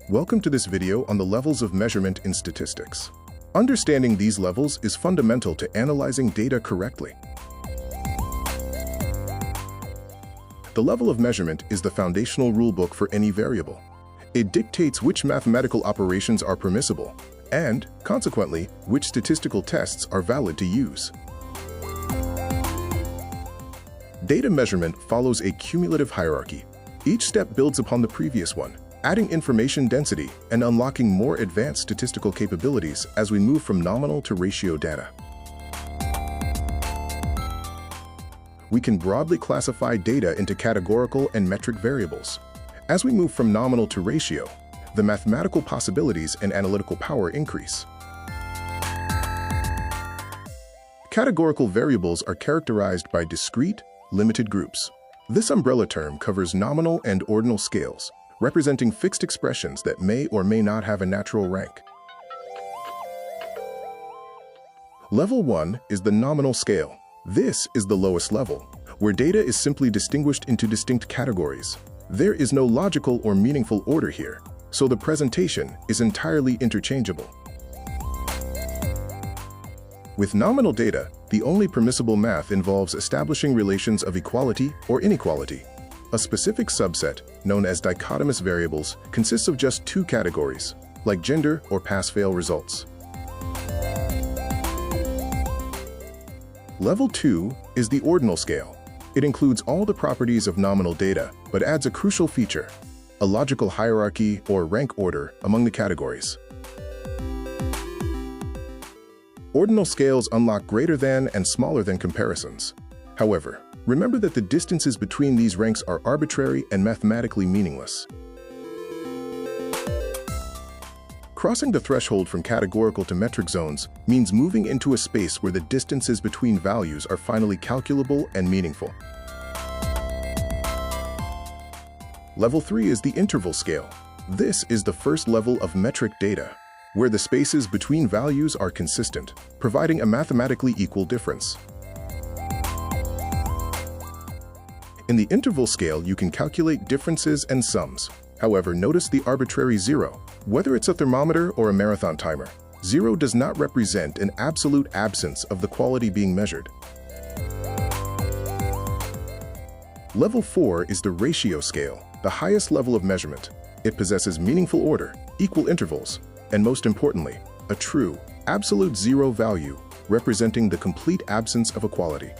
Welcome to this video on the levels of measurement in statistics. Understanding these levels is fundamental to analyzing data correctly. The level of measurement is the foundational rulebook for any variable. It dictates which mathematical operations are permissible and, consequently, which statistical tests are valid to use. Data measurement follows a cumulative hierarchy. Each step builds upon the previous one, adding information density and unlocking more advanced statistical capabilities as we move from nominal to ratio data. We can broadly classify data into categorical and metric variables. As we move from nominal to ratio, the mathematical possibilities and analytical power increase. Categorical variables are characterized by discrete, limited groups. This umbrella term covers nominal and ordinal scales, representing fixed expressions that may or may not have a natural rank. Level 1 is the nominal scale. This is the lowest level, where data is simply distinguished into distinct categories. There is no logical or meaningful order here, so the presentation is entirely interchangeable. With nominal data, the only permissible math involves establishing relations of equality or inequality. A specific subset, known as dichotomous variables, consists of just two categories, like gender or pass-fail results. Level 2 is the ordinal scale. It includes all the properties of nominal data, but adds a crucial feature, a logical hierarchy or rank order among the categories. Ordinal scales unlock greater than and smaller than comparisons. However, remember that the distances between these ranks are arbitrary and mathematically meaningless. Crossing the threshold from categorical to metric zones means moving into a space where the distances between values are finally calculable and meaningful. Level 3 is the interval scale. This is the first level of metric data, where the spaces between values are consistent, providing a mathematically equal difference. In the interval scale, you can calculate differences and sums. However, notice the arbitrary zero. Whether it's a thermometer or a marathon timer, zero does not represent an absolute absence of the quality being measured. Level 4 is the ratio scale, the highest level of measurement. It possesses meaningful order, equal intervals, and most importantly, a true, absolute zero value, representing the complete absence of equality.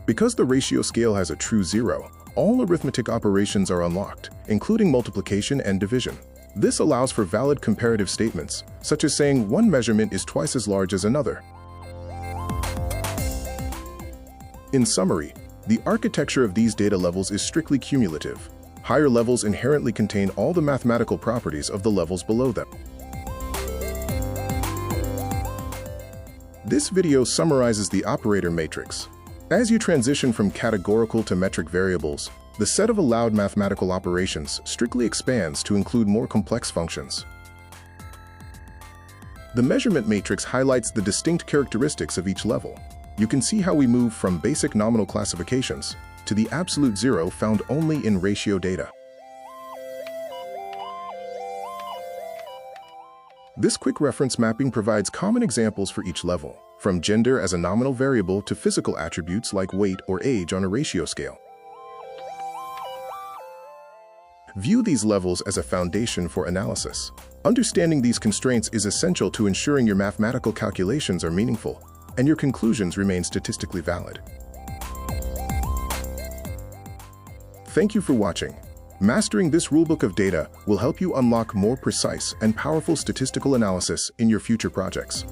Because the ratio scale has a true zero, all arithmetic operations are unlocked, including multiplication and division. This allows for valid comparative statements, such as saying one measurement is twice as large as another. In summary, the architecture of these data levels is strictly cumulative. Higher levels inherently contain all the mathematical properties of the levels below them. This video summarizes the operator matrix. As you transition from categorical to metric variables, the set of allowed mathematical operations strictly expands to include more complex functions. The measurement matrix highlights the distinct characteristics of each level. You can see how we move from basic nominal classifications to the absolute zero found only in ratio data. This quick reference mapping provides common examples for each level, from gender as a nominal variable to physical attributes like weight or age on a ratio scale. View these levels as a foundation for analysis. Understanding these constraints is essential to ensuring your mathematical calculations are meaningful and your conclusions remain statistically valid. Thank you for watching. Mastering this rulebook of data will help you unlock more precise and powerful statistical analysis in your future projects.